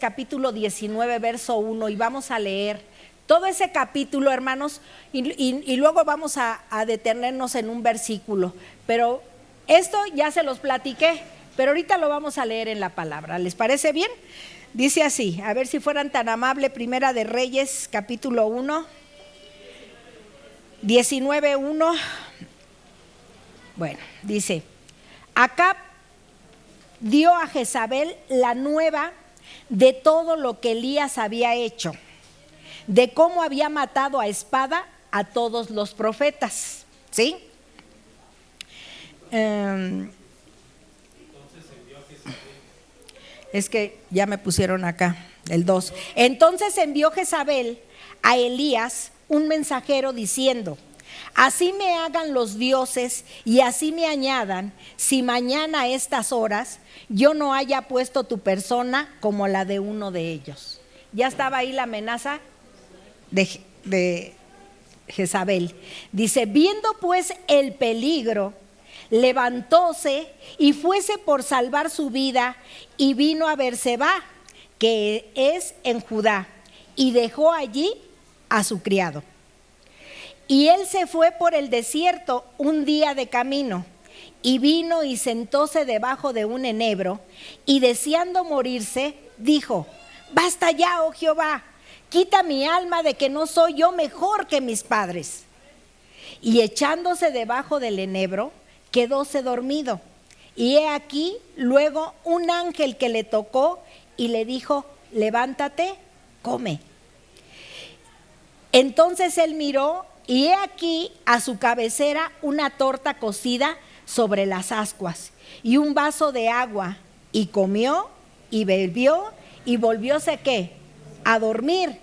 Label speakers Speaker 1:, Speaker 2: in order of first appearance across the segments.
Speaker 1: capítulo 19, verso 1, y vamos a leer todo ese capítulo, hermanos, y luego vamos a detenernos en un versículo. Pero esto ya se los platiqué, pero ahorita lo vamos a leer en la palabra. ¿Les parece bien? Dice así, a ver si fueran tan amables, Primera de Reyes, capítulo 1, 19:1. Bueno, dice: Acab dio a Jezabel la nueva de todo lo que Elías había hecho, de cómo había matado a espada a todos los profetas. ¿Sí? Es que ya me pusieron acá el 2. Entonces envió Jezabel a Elías un mensajero diciendo: así me hagan los dioses y así me añadan, si mañana a estas horas yo no haya puesto tu persona como la de uno de ellos. Ya estaba ahí la amenaza de Jezabel. Dice: viendo pues el peligro, levantóse y fuese por salvar su vida y vino a Berseba, que es en Judá, y dejó allí a su criado. Y él se fue por el desierto un día de camino, y vino y sentóse debajo de un enebro, y deseando morirse, dijo: basta ya, oh Jehová, quita mi alma, de que no soy yo mejor que mis padres. Y echándose debajo del enebro, quedóse dormido. Y he aquí luego un ángel que le tocó y le dijo: levántate, come. Entonces él miró, y he aquí a su cabecera una torta cocida sobre las ascuas y un vaso de agua, y comió y bebió y volvióse ¿qué? A dormir.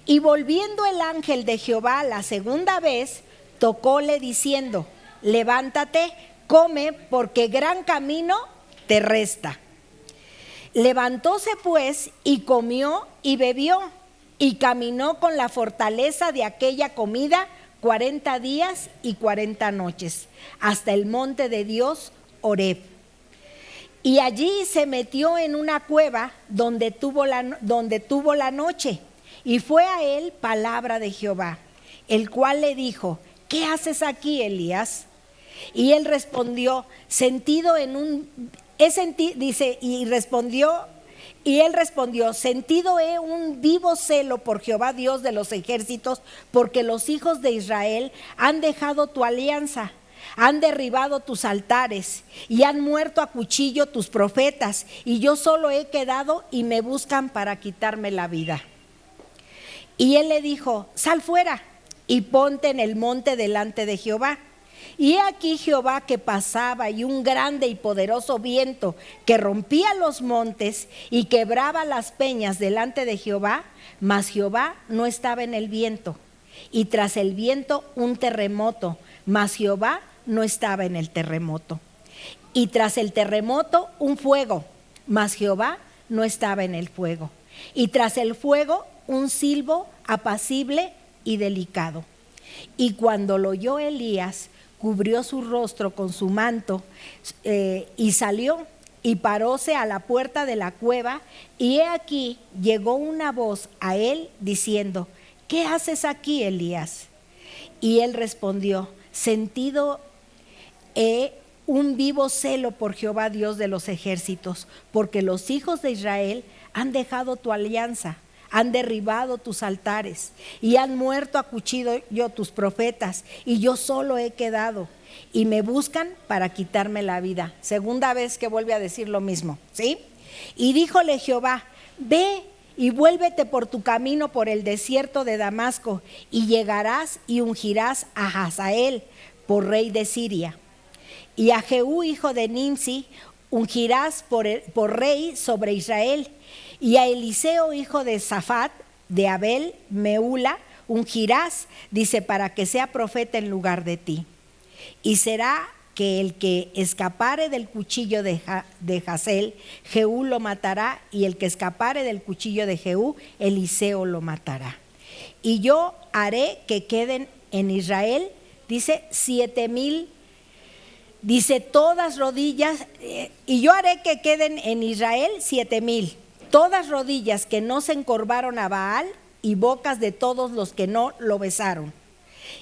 Speaker 1: Y volviendo el ángel de Jehová la segunda vez, tocóle diciendo: levántate, come, porque gran camino te resta. Levantóse pues y comió y bebió, y caminó con la fortaleza de aquella comida 40 días y 40 noches, hasta el monte de Dios, Horeb. Y allí se metió en una cueva donde tuvo la noche, y fue a él palabra de Jehová, el cual le dijo: ¿qué haces aquí, Elías? Y él respondió: sentido he un vivo celo por Jehová Dios de los ejércitos, porque los hijos de Israel han dejado tu alianza, han derribado tus altares y han muerto a cuchillo tus profetas, y yo solo he quedado y me buscan para quitarme la vida. Y él le dijo: sal fuera y ponte en el monte delante de Jehová. Y he aquí Jehová que pasaba, y un grande y poderoso viento que rompía los montes y quebraba las peñas delante de Jehová, mas Jehová no estaba en el viento. Y tras el viento un terremoto, mas Jehová no estaba en el terremoto. Y tras el terremoto un fuego, mas Jehová no estaba en el fuego. Y tras el fuego un silbo apacible y delicado. Y cuando lo oyó Elías, cubrió su rostro con su manto, y salió y paróse a la puerta de la cueva, y he aquí llegó una voz a él diciendo: ¿qué haces aquí, Elías? Y él respondió: sentido he un vivo celo por Jehová Dios de los ejércitos, porque los hijos de Israel han dejado tu alianza, han derribado tus altares y han muerto a cuchillo tus profetas, y yo solo he quedado y me buscan para quitarme la vida. Segunda vez que vuelve a decir lo mismo, ¿sí? Y díjole Jehová: ve y vuélvete por tu camino por el desierto de Damasco, y llegarás y ungirás a Hazael por rey de Siria, y a Jehú hijo de Nimsi ungirás por rey sobre Israel, y a Eliseo hijo de Safat de Abel Meula ungirás, dice, para que sea profeta en lugar de ti. Y será que el que escapare del cuchillo de Hazael, Jehú lo matará, y el que escapare del cuchillo de Jehú, Eliseo lo matará. Y yo haré que queden en Israel, dice, 7,000, dice, todas rodillas, y yo haré que queden en Israel 7,000, todas rodillas que no se encorvaron a Baal y bocas de todos los que no lo besaron.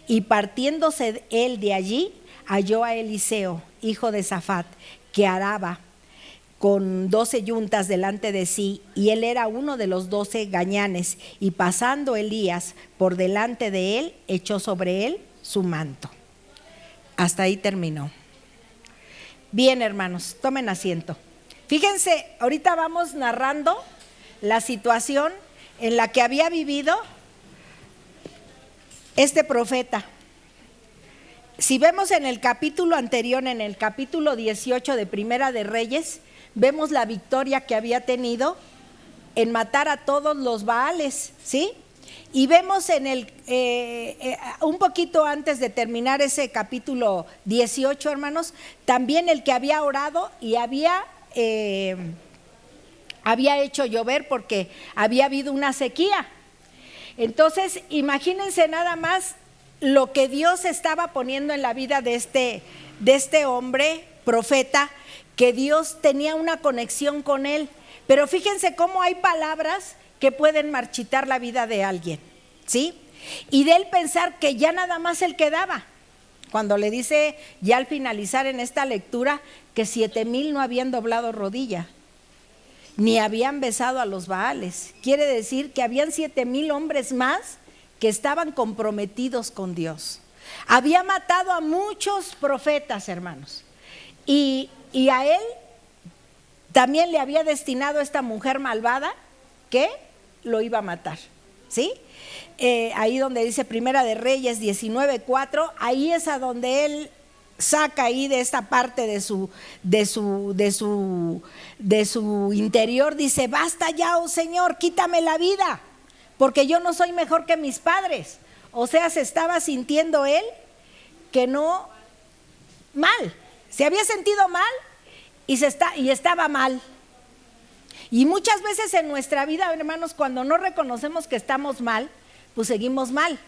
Speaker 1: Y partiéndose él de allí, halló a Eliseo, hijo de Safat, que araba con 12 yuntas delante de sí, y él era uno de los 12 gañanes, y pasando Elías por delante de él, echó sobre él su manto. Hasta ahí terminó. Bien, hermanos, tomen asiento. Fíjense, ahorita vamos narrando la situación en la que había vivido este profeta. Si vemos en el capítulo anterior, en el capítulo 18 de Primera de Reyes, vemos la victoria que había tenido en matar a todos los Baales, ¿sí? Y vemos en el un poquito antes de terminar ese capítulo 18, hermanos, también el que había orado y había hecho llover porque había habido una sequía. Entonces, imagínense nada más lo que Dios estaba poniendo en la vida de este hombre profeta, que Dios tenía una conexión con él. Pero fíjense cómo hay palabras que pueden marchitar la vida de alguien, ¿sí? Y de él pensar que ya nada más él quedaba. Cuando le dice ya al finalizar en esta lectura que 7,000 no habían doblado rodilla, ni habían besado a los Baales. Quiere decir que habían 7,000 hombres más que estaban comprometidos con Dios. Había matado a muchos profetas, hermanos, y a él también le había destinado esta mujer malvada que lo iba a matar, ¿sí? Ahí donde dice Primera de Reyes 19:4, ahí es a donde él saca ahí de esta parte de su interior, dice: basta ya, oh Señor, quítame la vida, porque yo no soy mejor que mis padres. O sea, se estaba sintiendo él que no, mal, se había sentido mal y estaba mal. Y muchas veces en nuestra vida, hermanos, cuando no reconocemos que estamos mal, pues seguimos mal.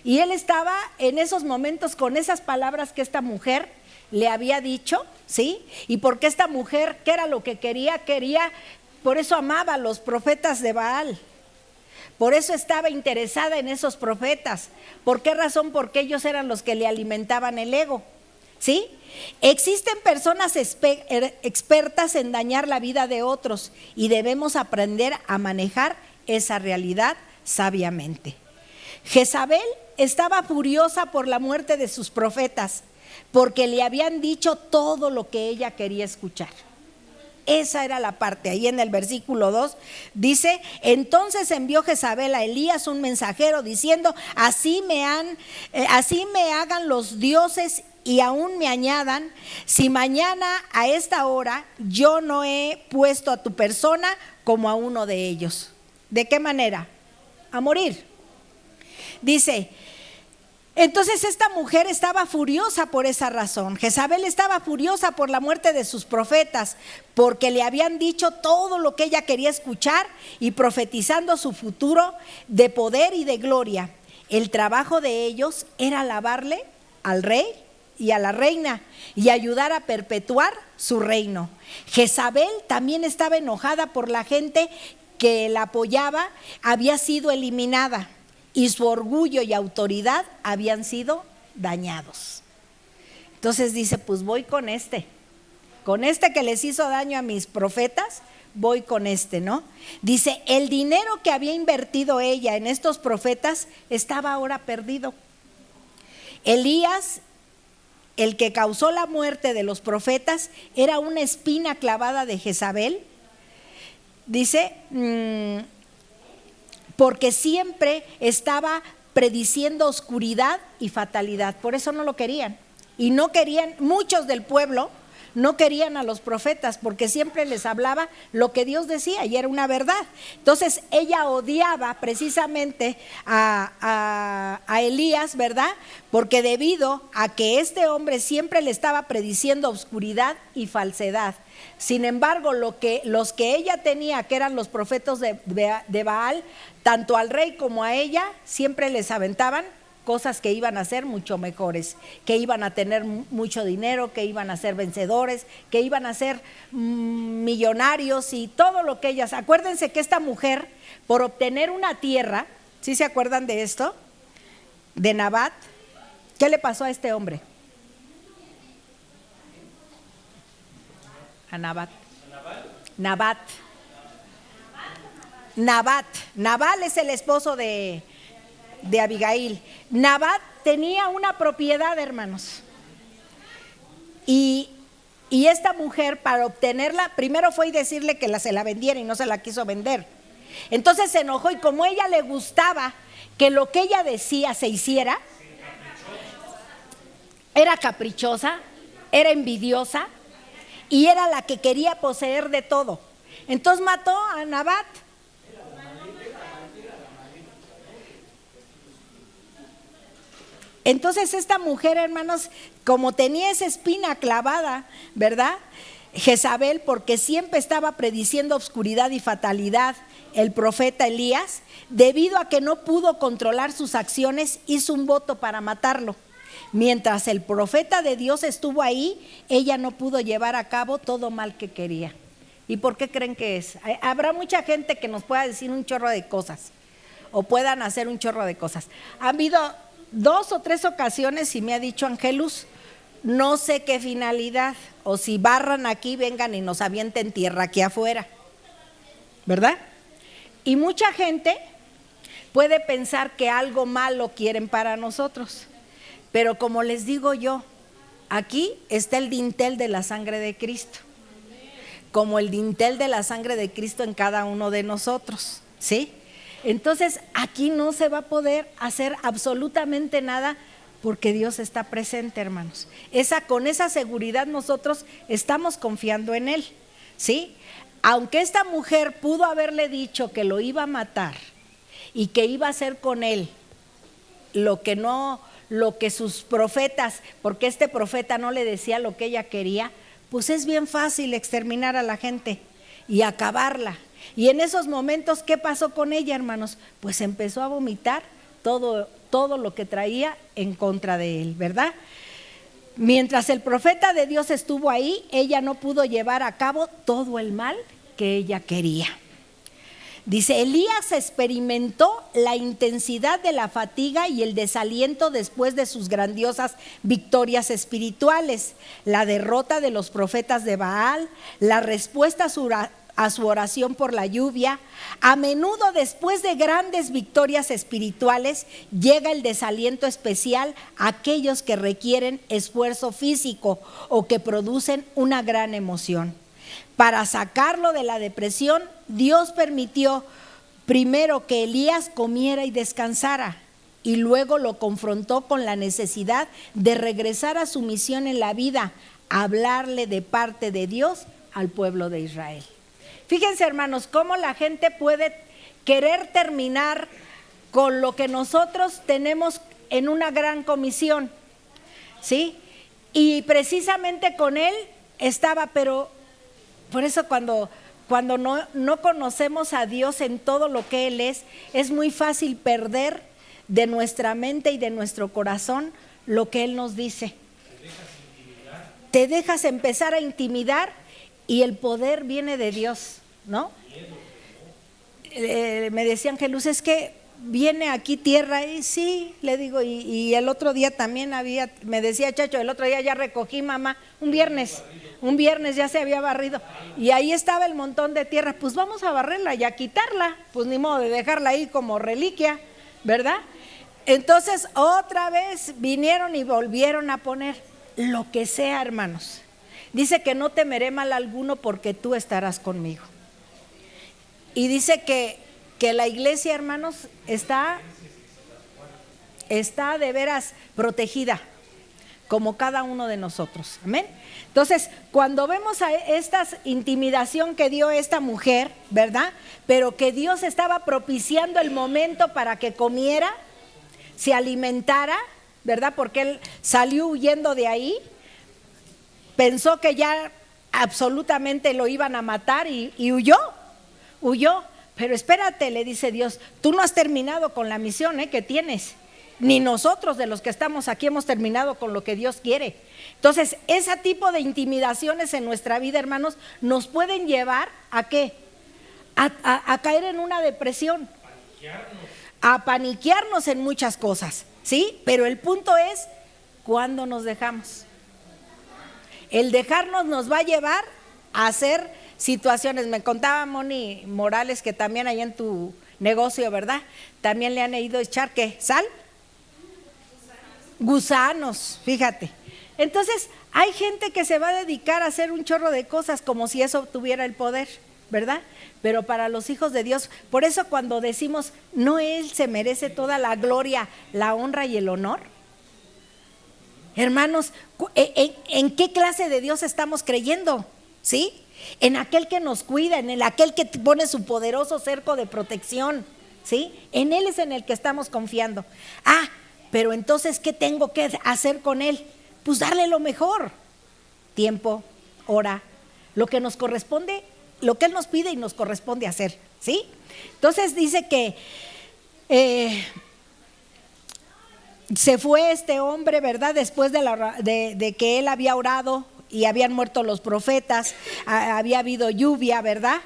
Speaker 1: Y él estaba en esos momentos con esas palabras que esta mujer le había dicho, ¿sí? Y porque esta mujer, ¿qué era lo que quería? Por eso amaba a los profetas de Baal. Por eso estaba interesada en esos profetas. ¿Por qué razón? Porque ellos eran los que le alimentaban el ego, ¿sí? Existen personas expertas en dañar la vida de otros y debemos aprender a manejar esa realidad sabiamente. Jezabel estaba furiosa por la muerte de sus profetas, porque le habían dicho todo lo que ella quería escuchar. Esa era la parte, ahí en el versículo 2 dice: entonces envió Jezabel a Elías un mensajero diciendo: así me hagan los dioses y aún me añadan, si mañana a esta hora yo no he puesto a tu persona como a uno de ellos. ¿De qué manera? A morir. Dice, entonces esta mujer estaba furiosa por esa razón. Jezabel estaba furiosa por la muerte de sus profetas, porque le habían dicho todo lo que ella quería escuchar y profetizando su futuro de poder y de gloria. El trabajo de ellos era alabarle al rey y a la reina y ayudar a perpetuar su reino. Jezabel también estaba enojada por la gente que la apoyaba, había sido eliminada y su orgullo y autoridad habían sido dañados. Entonces dice, pues voy con este que les hizo daño a mis profetas, voy con ¿no? Dice, el dinero que había invertido ella en estos profetas estaba ahora perdido. Elías, el que causó la muerte de los profetas, era una espina clavada de Jezabel. Dice, porque siempre estaba prediciendo oscuridad y fatalidad. Por eso no lo querían. Y no querían, muchos del pueblo no querían a los profetas, porque siempre les hablaba lo que Dios decía y era una verdad. Entonces ella odiaba precisamente a Elías, ¿verdad? Porque debido a que este hombre siempre le estaba prediciendo oscuridad y falsedad. Sin embargo, los que ella tenía, que eran los profetas de Baal, tanto al rey como a ella, siempre les aventaban cosas que iban a ser mucho mejores, que iban a tener mucho dinero, que iban a ser vencedores, que iban a ser millonarios y todo lo que ellas. Acuérdense que esta mujer, por obtener una tierra, ¿sí se acuerdan de esto? De Nabat. ¿Qué le pasó a este hombre? A Nabat. Nabal es el esposo de Abigail. Nabat tenía una propiedad, hermanos. Y esta mujer, para obtenerla, primero fue y decirle que se la vendiera y no se la quiso vender. Entonces se enojó, y como a ella le gustaba que lo que ella decía se hiciera, era caprichosa, era envidiosa y era la que quería poseer de todo. Entonces mató a Nabat. Entonces esta mujer, hermanos, como tenía esa espina clavada, ¿verdad? Jezabel, porque siempre estaba prediciendo obscuridad y fatalidad, el profeta Elías, debido a que no pudo controlar sus acciones, hizo un voto para matarlo. Mientras el profeta de Dios estuvo ahí, ella no pudo llevar a cabo todo mal que quería. ¿Y por qué creen que es? Habrá mucha gente que nos pueda decir un chorro de cosas, o puedan hacer un chorro de cosas. Ha habido 2 o 3 ocasiones y me ha dicho Angelus, no sé qué finalidad, o si barran aquí, vengan y nos avienten tierra aquí afuera, ¿verdad? Y mucha gente puede pensar que algo malo quieren para nosotros, pero como les digo yo, aquí está el dintel de la sangre de Cristo, como el dintel de la sangre de Cristo en cada uno de nosotros, ¿sí? Entonces aquí no se va a poder hacer absolutamente nada, porque Dios está presente, hermanos. Con esa seguridad nosotros estamos confiando en Él, ¿sí? Aunque esta mujer pudo haberle dicho que lo iba a matar y que iba a hacer con él lo que sus profetas, porque este profeta no le decía lo que ella quería, pues es bien fácil exterminar a la gente y acabarla. Y en esos momentos, ¿qué pasó con ella, hermanos? Pues empezó a vomitar todo lo que traía en contra de él, ¿verdad? Mientras el profeta de Dios estuvo ahí, ella no pudo llevar a cabo todo el mal que ella quería. Dice, Elías experimentó la intensidad de la fatiga y el desaliento después de sus grandiosas victorias espirituales, la derrota de los profetas de Baal, la respuesta a su oración por la lluvia. A menudo, después de grandes victorias espirituales, llega el desaliento especial a aquellos que requieren esfuerzo físico o que producen una gran emoción. Para sacarlo de la depresión, Dios permitió primero que Elías comiera y descansara, y luego lo confrontó con la necesidad de regresar a su misión en la vida, hablarle de parte de Dios al pueblo de Israel. Fíjense, hermanos, cómo la gente puede querer terminar con lo que nosotros tenemos en una gran comisión, ¿sí? Y precisamente con él estaba, pero por eso cuando no conocemos a Dios en todo lo que Él es muy fácil perder de nuestra mente y de nuestro corazón lo que Él nos dice. Te dejas empezar a intimidar y el poder viene de Dios, ¿no? Me decía Angelus, es que viene aquí tierra, y sí, le digo, y el otro día también me decía Chacho, el otro día ya recogí, mamá, un viernes ya se había barrido, y ahí estaba el montón de tierra, pues vamos a barrerla y a quitarla, pues ni modo de dejarla ahí como reliquia, ¿verdad? Entonces otra vez vinieron y volvieron a poner lo que sea, hermanos. Dice que no temeré mal alguno porque tú estarás conmigo. Y dice que la iglesia, hermanos, está de veras protegida, como cada uno de nosotros. Amén. Entonces, cuando vemos a esta intimidación que dio esta mujer, ¿verdad? Pero que Dios estaba propiciando el momento para que comiera, se alimentara, ¿verdad? Porque él salió huyendo de ahí, pensó que ya absolutamente lo iban a matar y huyó. Pero espérate, le dice Dios, tú no has terminado con la misión que tienes. Ni nosotros de los que estamos aquí hemos terminado con lo que Dios quiere. Entonces, ese tipo de intimidaciones en nuestra vida, hermanos, nos pueden llevar ¿a qué? A caer en una depresión, a paniquearnos en muchas cosas, ¿sí? Pero el punto es, ¿cuándo nos dejamos? El dejarnos nos va a llevar a hacer situaciones. Me contaba Moni Morales que también ahí en tu negocio, ¿verdad? También le han ido a echar, ¿qué? ¿Sal? Gusanos, fíjate. Entonces, hay gente que se va a dedicar a hacer un chorro de cosas como si eso tuviera el poder, ¿verdad? Pero para los hijos de Dios, por eso cuando decimos, ¿no Él se merece toda la gloria, la honra y el honor? Hermanos, ¿en qué clase de Dios estamos creyendo? ¿Sí? En aquel que nos cuida, en aquel que pone su poderoso cerco de protección, ¿sí? En Él es en el que estamos confiando. Pero entonces, ¿qué tengo que hacer con Él? Pues darle lo mejor. Tiempo, hora, lo que nos corresponde, lo que Él nos pide y nos corresponde hacer, ¿sí? Entonces dice que se fue este hombre, ¿verdad? Después de que él había orado y habían muerto los profetas, había habido lluvia, ¿verdad?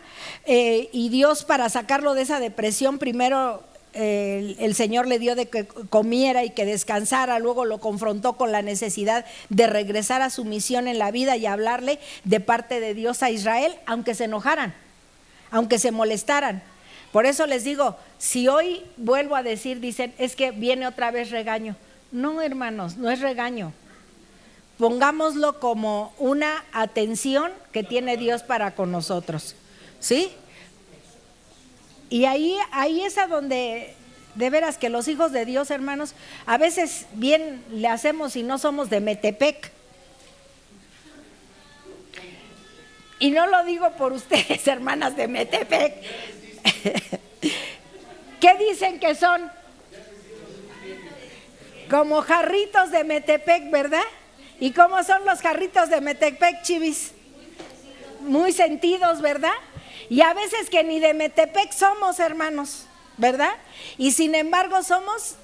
Speaker 1: Y Dios, para sacarlo de esa depresión, primero el Señor le dio de que comiera y que descansara, luego lo confrontó con la necesidad de regresar a su misión en la vida y hablarle de parte de Dios a Israel, aunque se enojaran, aunque se molestaran. Por eso les digo, si hoy vuelvo a decir, dicen, es que viene otra vez regaño. No, hermanos, no es regaño. Pongámoslo como una atención que tiene Dios para con nosotros, ¿sí? Y ahí es a donde, de veras que los hijos de Dios, hermanos, a veces bien le hacemos y no somos de Metepec. Y no lo digo por ustedes, hermanas de Metepec. ¿Qué dicen que son? Como jarritos de Metepec, ¿verdad? ¿Y cómo son los jarritos de Metepec, chivis? Muy sentidos, ¿verdad? Y a veces que ni de Metepec somos, hermanos, ¿verdad? Y sin embargo somos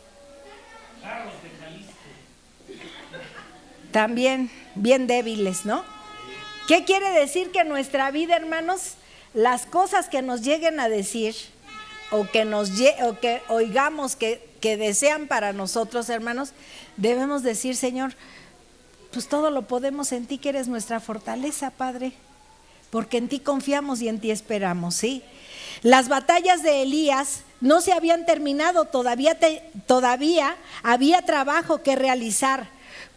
Speaker 1: también bien débiles, ¿no? ¿Qué quiere decir? Que en nuestra vida, hermanos, las cosas que nos lleguen a decir o que oigamos que desean para nosotros, hermanos, debemos decir, Señor, pues todo lo podemos en ti, que eres nuestra fortaleza, Padre, porque en ti confiamos y en ti esperamos, ¿sí? Las batallas de Elías no se habían terminado, todavía había trabajo que realizar.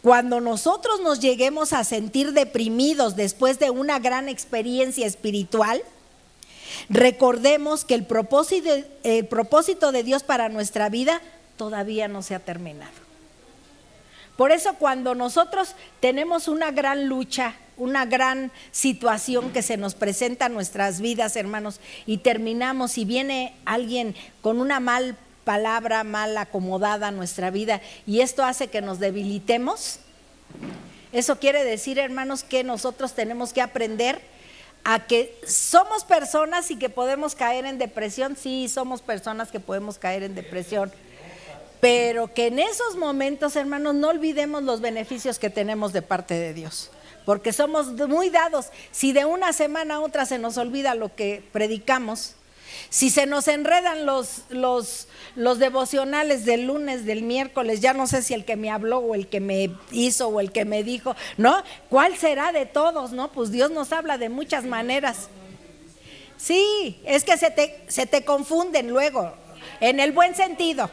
Speaker 1: Cuando nosotros nos lleguemos a sentir deprimidos después de una gran experiencia espiritual, recordemos que el propósito de Dios para nuestra vida todavía no se ha terminado. Por eso cuando nosotros tenemos una gran lucha, una gran situación que se nos presenta en nuestras vidas, hermanos, y terminamos y viene alguien con una mal palabra, mal acomodada a nuestra vida, y esto hace que nos debilitemos, eso quiere decir, hermanos, que nosotros tenemos que aprender a que somos personas y que podemos caer en depresión. Sí, somos personas que podemos caer en depresión, pero que en esos momentos, hermanos, no olvidemos los beneficios que tenemos de parte de Dios, porque somos muy dados. Si de una semana a otra se nos olvida lo que predicamos, si se nos enredan los devocionales del lunes, del miércoles, ya no sé si el que me habló o el que me hizo o el que me dijo, ¿no? ¿Cuál será de todos? ¿No? Pues Dios nos habla de muchas maneras. Sí, es que se te confunden luego, en el buen sentido,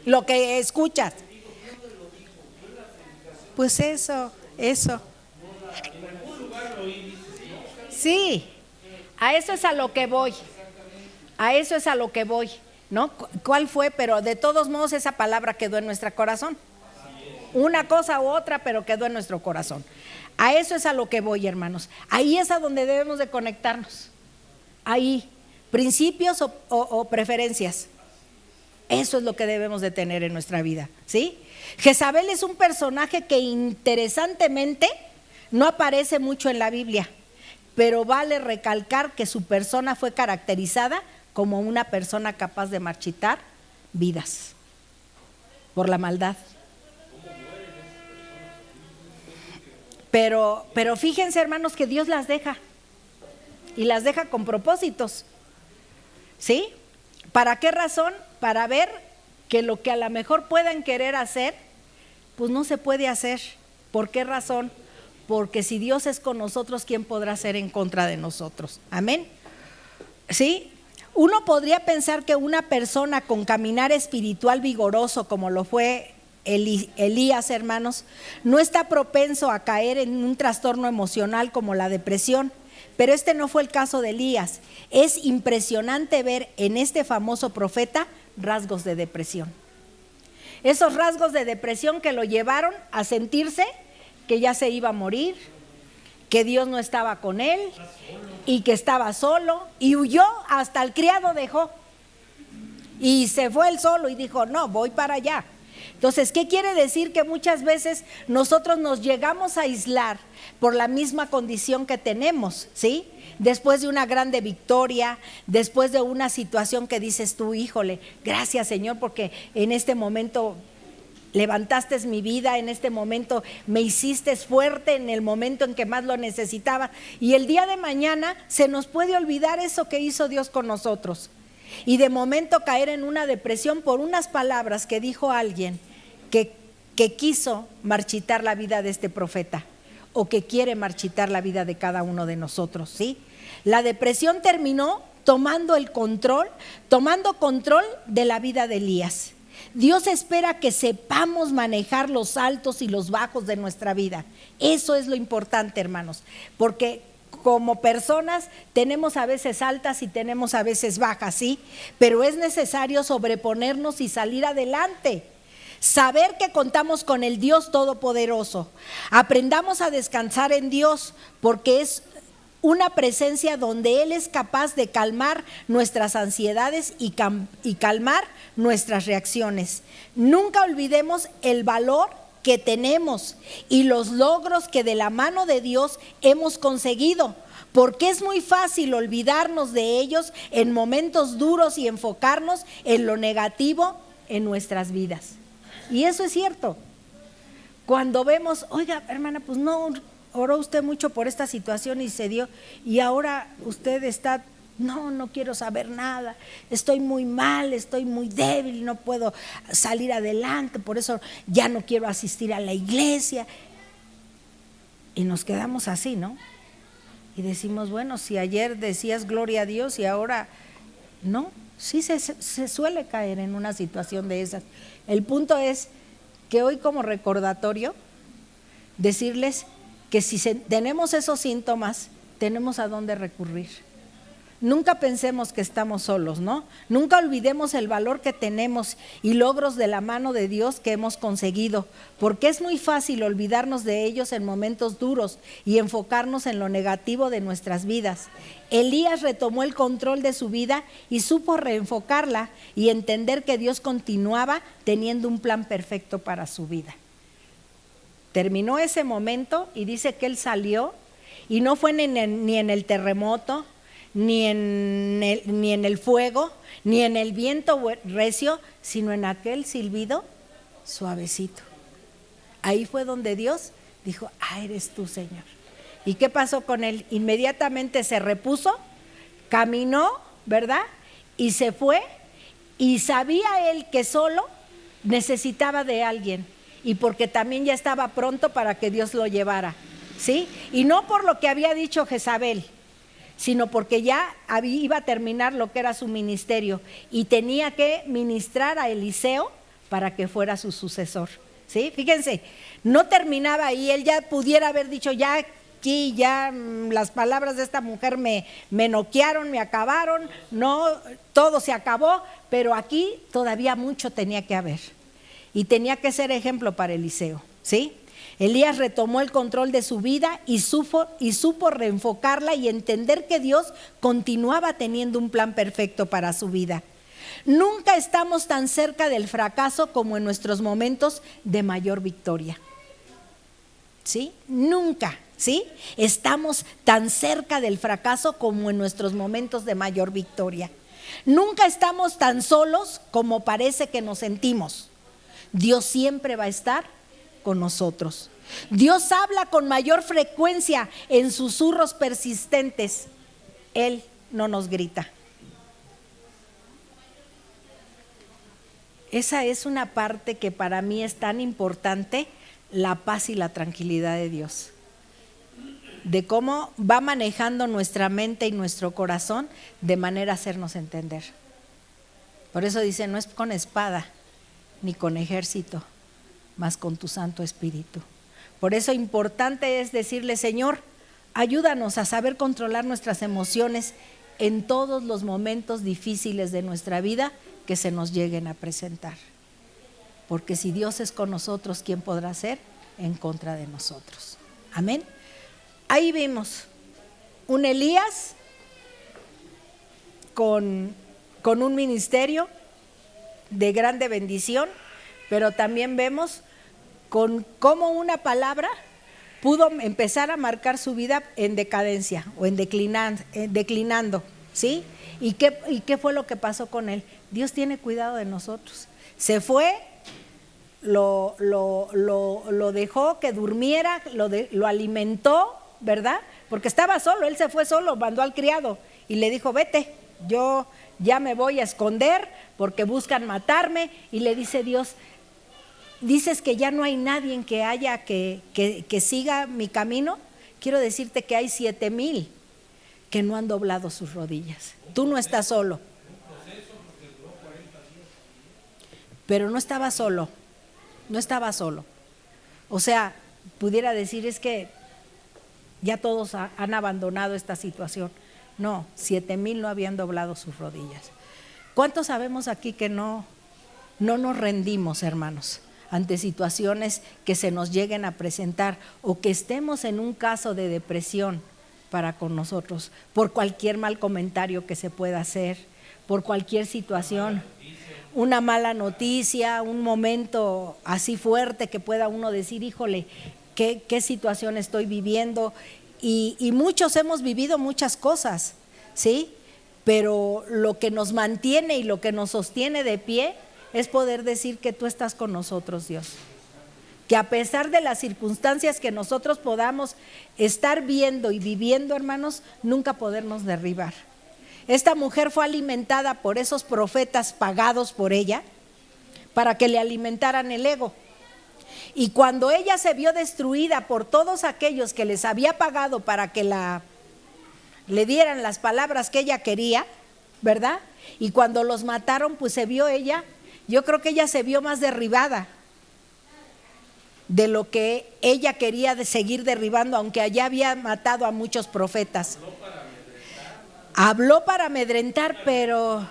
Speaker 1: lo que escuchas. Pues eso. Sí, a eso es a lo que voy. ¿No? ¿Cuál fue? Pero de todos modos esa palabra quedó en nuestro corazón. Una cosa u otra, pero quedó en nuestro corazón. A eso es a lo que voy, hermanos. Ahí es a donde debemos de conectarnos. Ahí, principios o preferencias. Eso es lo que debemos de tener en nuestra vida, ¿sí? Jezabel es un personaje que interesantemente no aparece mucho en la Biblia, pero vale recalcar que su persona fue caracterizada como una persona capaz de marchitar vidas. por la maldad. Pero fíjense, hermanos, que Dios las deja, y las deja con propósitos, ¿sí? ¿Para qué razón? Para ver que lo que a lo mejor puedan querer hacer, pues no se puede hacer. ¿Por qué razón? Porque si Dios es con nosotros, ¿quién podrá ser en contra de nosotros? Amén. ¿Sí? Uno podría pensar que una persona con caminar espiritual vigoroso, como lo fue Elías, hermanos, no está propenso a caer en un trastorno emocional como la depresión, pero este no fue el caso de Elías. Es impresionante ver en este famoso profeta rasgos de depresión. Esos rasgos de depresión que lo llevaron a sentirse que ya se iba a morir, que Dios no estaba con él y que estaba solo, y huyó, hasta el criado dejó y se fue él solo y dijo: no, voy para allá. Entonces, ¿qué quiere decir? Que muchas veces nosotros nos llegamos a aislar por la misma condición que tenemos, ¿sí? Después de una grande victoria, después de una situación que dices tú: híjole, gracias Señor, porque en este momento levantaste mi vida, en este momento me hiciste fuerte en el momento en que más lo necesitaba. Y el día de mañana se nos puede olvidar eso que hizo Dios con nosotros, y de momento caer en una depresión por unas palabras que dijo alguien que quiso marchitar la vida de este profeta, o que quiere marchitar la vida de cada uno de nosotros, ¿sí? La depresión terminó tomando control de la vida de Elías. Dios espera que sepamos manejar los altos y los bajos de nuestra vida. Eso es lo importante, hermanos, porque como personas tenemos a veces altas y tenemos a veces bajas, ¿sí? Pero es necesario sobreponernos y salir adelante. Saber que contamos con el Dios Todopoderoso. Aprendamos a descansar en Dios, porque es una presencia donde Él es capaz de calmar nuestras ansiedades y calmar nuestras reacciones. Nunca olvidemos el valor que tenemos y los logros que de la mano de Dios hemos conseguido, porque es muy fácil olvidarnos de ellos en momentos duros y enfocarnos en lo negativo en nuestras vidas. Y eso es cierto. Cuando vemos: oiga, hermana, pues no oró usted mucho por esta situación y se dio, y ahora usted está: no quiero saber nada, estoy muy mal, estoy muy débil, no puedo salir adelante, por eso ya no quiero asistir a la iglesia. Y nos quedamos así, ¿no? Y decimos: bueno, si ayer decías gloria a Dios y ahora no. Sí, se suele caer en una situación de esas. El punto es que hoy, como recordatorio, decirles que si tenemos esos síntomas, tenemos a dónde recurrir. Nunca pensemos que estamos solos, ¿no? Nunca olvidemos el valor que tenemos y logros de la mano de Dios que hemos conseguido, porque es muy fácil olvidarnos de ellos en momentos duros y enfocarnos en lo negativo de nuestras vidas. Elías retomó el control de su vida y supo reenfocarla y entender que Dios continuaba teniendo un plan perfecto para su vida. Terminó ese momento y dice que él salió, y no fue ni en el terremoto, ni en el fuego, ni en el viento recio, sino en aquel silbido suavecito. Ahí fue donde Dios dijo: eres tú, Señor. ¿Y qué pasó con él? Inmediatamente se repuso, caminó, ¿verdad? Y se fue, y sabía él que solo necesitaba de alguien, y porque también ya estaba pronto para que Dios lo llevara, ¿sí? Y no por lo que había dicho Jezabel, sino porque ya iba a terminar lo que era su ministerio y tenía que ministrar a Eliseo para que fuera su sucesor, ¿sí? Fíjense, no terminaba ahí. Él ya pudiera haber dicho: ya aquí, ya las palabras de esta mujer me noquearon, me acabaron, no, todo se acabó, pero aquí todavía mucho tenía que haber y tenía que ser ejemplo para Eliseo, ¿sí? Elías retomó el control de su vida y supo reenfocarla y entender que Dios continuaba teniendo un plan perfecto para su vida. Nunca estamos tan cerca del fracaso como en nuestros momentos de mayor victoria, ¿sí? Nunca, ¿sí? Estamos tan cerca del fracaso como en nuestros momentos de mayor victoria. Nunca estamos tan solos como parece que nos sentimos. Dios siempre va a estar con nosotros. Dios habla con mayor frecuencia en susurros persistentes. Él no nos grita. Esa es una parte que para mí es tan importante, la paz y la tranquilidad de Dios. De cómo va manejando nuestra mente y nuestro corazón de manera a hacernos entender. Por eso dice, no es con espada ni con ejército, mas con tu Santo Espíritu. Por eso importante es decirle, Señor, ayúdanos a saber controlar nuestras emociones en todos los momentos difíciles de nuestra vida que se nos lleguen a presentar. Porque si Dios es con nosotros, ¿quién podrá ser en contra de nosotros? Amén. Ahí vimos un Elías con un ministerio de grande bendición, pero también vemos con cómo una palabra pudo empezar a marcar su vida en decadencia o en declinando, ¿sí? ¿Y qué fue lo que pasó con él? Dios tiene cuidado de nosotros. Se fue, lo dejó que durmiera, lo alimentó, ¿verdad? Porque estaba solo, él se fue solo, mandó al criado y le dijo, vete, yo ya me voy a esconder porque buscan matarme. Y le dice Dios, dices que ya no hay nadie que haya que siga mi camino. Quiero decirte que hay 7,000 que no han doblado sus rodillas. Tú no estás solo. Pero no estaba solo, no estaba solo. O sea, pudiera decir es que ya todos han abandonado esta situación. No, 7,000 no habían doblado sus rodillas. ¿Cuántos sabemos aquí que no nos rendimos, hermanos, ante situaciones que se nos lleguen a presentar o que estemos en un caso de depresión para con nosotros, por cualquier mal comentario que se pueda hacer, por cualquier situación, una mala noticia, un momento así fuerte que pueda uno decir, híjole, qué situación estoy viviendo? Y muchos hemos vivido muchas cosas, ¿sí? Pero lo que nos mantiene y lo que nos sostiene de pie es poder decir que tú estás con nosotros, Dios. Que a pesar de las circunstancias que nosotros podamos estar viendo y viviendo, hermanos, nunca podernos derribar. Esta mujer fue alimentada por esos profetas pagados por ella para que le alimentaran el ego. Y cuando ella se vio destruida por todos aquellos que les había pagado para que le dieran las palabras que ella quería, ¿verdad? Y cuando los mataron, pues se vio ella, yo creo que ella se vio más derribada de lo que ella quería de seguir derribando, aunque allá había matado a muchos profetas. Habló para amedrentar, pero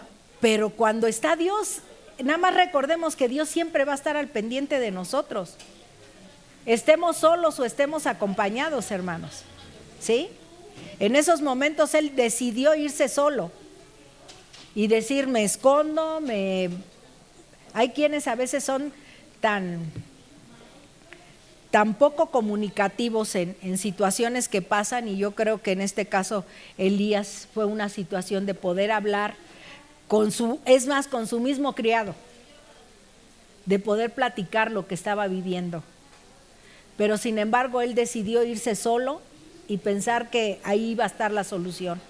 Speaker 1: cuando está Dios, nada más recordemos que Dios siempre va a estar al pendiente de nosotros. Estemos solos o estemos acompañados, hermanos, ¿sí? En esos momentos él decidió irse solo y decir, me escondo, Hay quienes a veces son tan poco comunicativos en situaciones que pasan, y yo creo que en este caso Elías fue una situación de poder hablar con su mismo criado, de poder platicar lo que estaba viviendo. Pero sin embargo él decidió irse solo y pensar que ahí iba a estar la solución.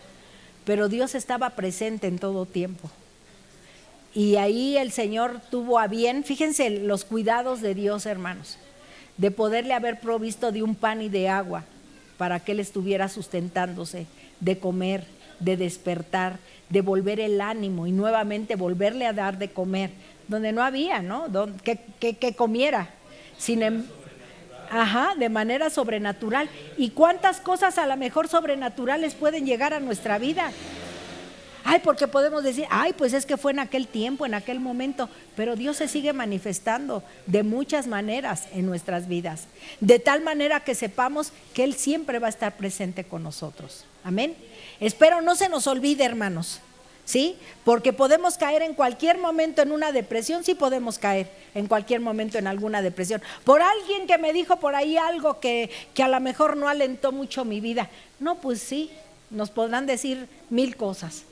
Speaker 1: Pero Dios estaba presente en todo tiempo. Y ahí el Señor tuvo a bien, fíjense los cuidados de Dios, hermanos, de poderle haber provisto de un pan y de agua para que él estuviera sustentándose, de comer, de despertar, de volver el ánimo y nuevamente volverle a dar de comer, donde no había, ¿no? Que comiera, de manera sobrenatural. ¿Y cuántas cosas a lo mejor sobrenaturales pueden llegar a nuestra vida? Porque podemos decir, pues es que fue en aquel tiempo, en aquel momento, pero Dios se sigue manifestando de muchas maneras en nuestras vidas, de tal manera que sepamos que Él siempre va a estar presente con nosotros. Amén. Espero no se nos olvide, hermanos, ¿sí? Porque podemos caer en cualquier momento en una depresión, sí podemos caer en cualquier momento en alguna depresión, por alguien que me dijo por ahí algo que a lo mejor no alentó mucho mi vida. No, pues sí, nos podrán decir 1000 cosas.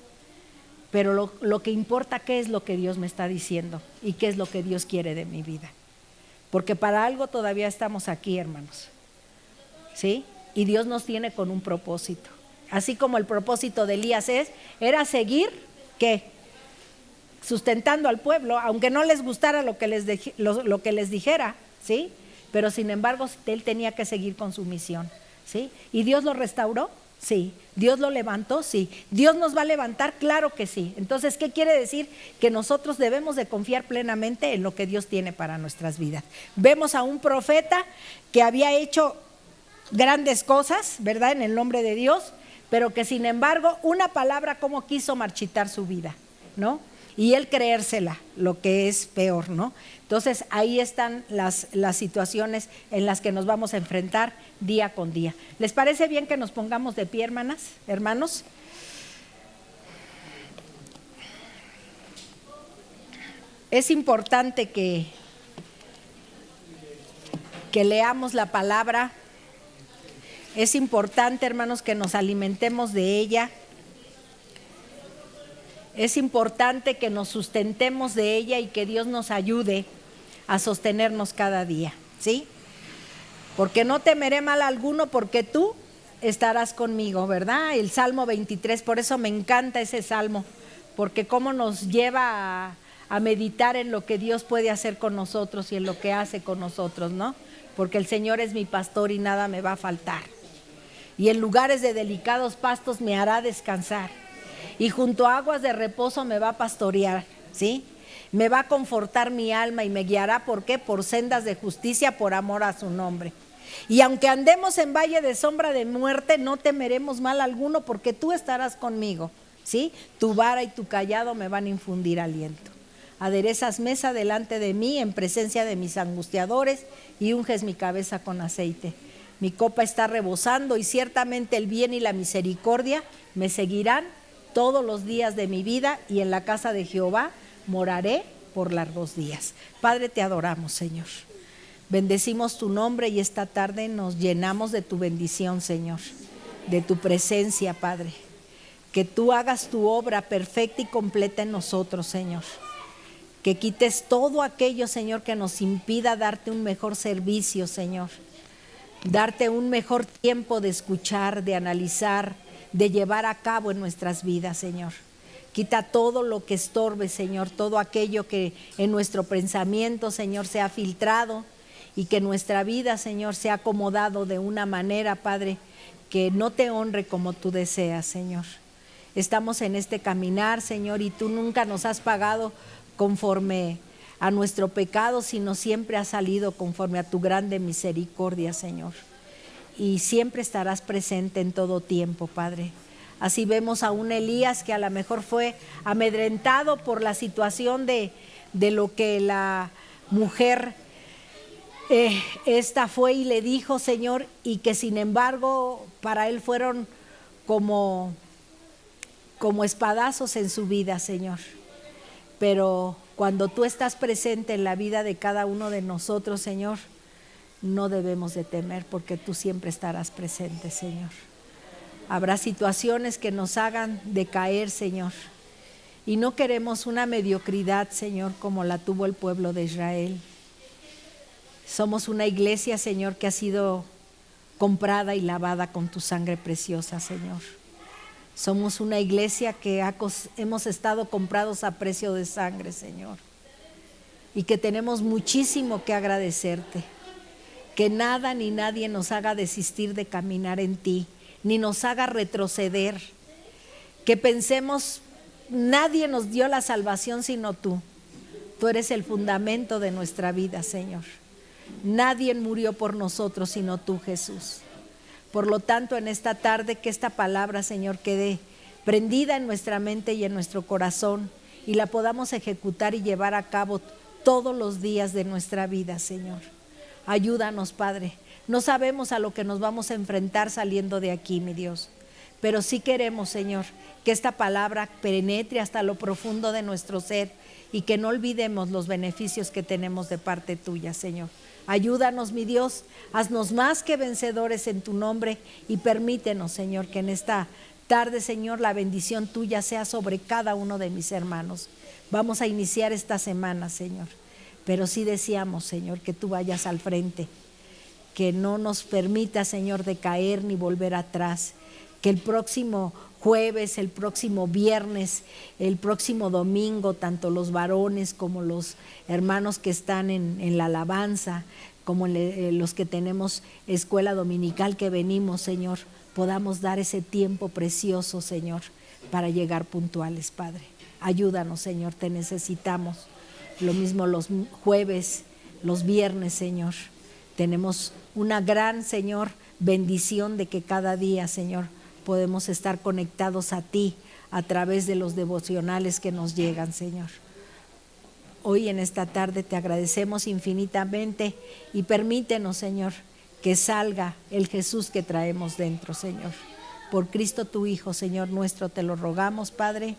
Speaker 1: Pero lo que importa, qué es lo que Dios me está diciendo y qué es lo que Dios quiere de mi vida. porque para algo todavía estamos aquí, hermanos, ¿sí? Y Dios nos tiene con un propósito. Así como el propósito de Elías era seguir, ¿qué? Sustentando al pueblo, aunque no les gustara lo que les dijera, ¿sí? Pero sin embargo, él tenía que seguir con su misión, ¿sí? ¿Y Dios lo restauró? Sí. ¿Dios lo levantó? Sí. ¿Dios nos va a levantar? Claro que sí. Entonces, ¿qué quiere decir? Que nosotros debemos de confiar plenamente en lo que Dios tiene para nuestras vidas. Vemos a un profeta que había hecho grandes cosas, ¿verdad? En el nombre de Dios, pero que sin embargo, una palabra como quiso marchitar su vida, ¿no? Y él creérsela, lo que es peor, ¿no? Entonces ahí están las situaciones en las que nos vamos a enfrentar día con día. ¿Les parece bien que nos pongamos de pie, hermanos? Es importante que leamos la palabra. Es importante, hermanos, que nos alimentemos de ella. Es importante que nos sustentemos de ella y que Dios nos ayude a sostenernos cada día, ¿sí? Porque no temeré mal alguno, porque tú estarás conmigo, ¿verdad? El Salmo 23, por eso me encanta ese salmo, porque cómo nos lleva a meditar en lo que Dios puede hacer con nosotros y en lo que hace con nosotros, ¿no? Porque el Señor es mi pastor y nada me va a faltar. Y en lugares de delicados pastos me hará descansar. Y junto a aguas de reposo me va a pastorear, ¿sí? Me va a confortar mi alma y me guiará, ¿por qué? Por sendas de justicia, por amor a su nombre. Y aunque andemos en valle de sombra de muerte, no temeremos mal alguno, porque tú estarás conmigo, ¿sí? Tu vara y tu callado me van a infundir aliento. Aderezas mesa delante de mí en presencia de mis angustiadores y unges mi cabeza con aceite. Mi copa está rebosando y ciertamente el bien y la misericordia me seguirán todos los días de mi vida, y en la casa de Jehová moraré por largos días. Padre, te adoramos, Señor. Bendecimos tu nombre y esta tarde nos llenamos de tu bendición, Señor, de tu presencia, Padre. Que tú hagas tu obra perfecta y completa en nosotros, Señor. Que quites todo aquello, Señor, que nos impida darte un mejor servicio, Señor. Darte un mejor tiempo de escuchar, de analizar, de llevar a cabo en nuestras vidas, Señor. Quita todo lo que estorbe, Señor, todo aquello que en nuestro pensamiento, Señor, se ha filtrado, y que nuestra vida, Señor, se ha acomodado de una manera, Padre, que no te honre como tú deseas, Señor. Estamos en este caminar, Señor, y tú nunca nos has pagado conforme a nuestro pecado, sino siempre has salido conforme a tu grande misericordia, Señor. Y siempre estarás presente en todo tiempo, Padre. Así vemos a un Elías que a lo mejor fue amedrentado por la situación de lo que la mujer esta fue y le dijo, Señor, y que sin embargo para él fueron como espadazos en su vida, Señor. Pero cuando tú estás presente en la vida de cada uno de nosotros, Señor, no debemos de temer, porque tú siempre estarás presente, Señor. Habrá situaciones que nos hagan decaer, Señor, y no queremos una mediocridad, Señor, como la tuvo el pueblo de Israel. Somos una iglesia, Señor, que ha sido comprada y lavada con tu sangre preciosa, Señor. Somos una iglesia que hemos estado comprados a precio de sangre, Señor, y que tenemos muchísimo que agradecerte. Que nada ni nadie nos haga desistir de caminar en ti, ni nos haga retroceder. Que pensemos, nadie nos dio la salvación sino tú. Tú eres el fundamento de nuestra vida, Señor. Nadie murió por nosotros sino tú, Jesús. Por lo tanto, en esta tarde, que esta palabra, Señor, quede prendida en nuestra mente y en nuestro corazón, y la podamos ejecutar y llevar a cabo todos los días de nuestra vida, Señor. Ayúdanos, Padre. No sabemos a lo que nos vamos a enfrentar saliendo de aquí, mi Dios, pero sí queremos, Señor, que esta palabra penetre hasta lo profundo de nuestro ser y que no olvidemos los beneficios que tenemos de parte tuya, Señor. Ayúdanos, mi Dios, haznos más que vencedores en tu nombre, y permítenos, Señor, que en esta tarde, Señor, la bendición tuya sea sobre cada uno de mis hermanos. Vamos a iniciar esta semana, Señor, pero sí deseamos, Señor, que tú vayas al frente, que no nos permita, Señor, de caer ni volver atrás, que el próximo jueves, el próximo viernes, el próximo domingo, tanto los varones como los hermanos que están en la alabanza, como los que tenemos escuela dominical que venimos, Señor, podamos dar ese tiempo precioso, Señor, para llegar puntuales, Padre. Ayúdanos, Señor, te necesitamos. Lo mismo los jueves, los viernes, Señor. Tenemos una gran, Señor, bendición de que cada día, Señor, podemos estar conectados a ti a través de los devocionales que nos llegan, Señor. Hoy en esta tarde te agradecemos infinitamente y permítenos, Señor, que salga el Jesús que traemos dentro, Señor. Por Cristo tu Hijo, Señor nuestro, te lo rogamos, Padre.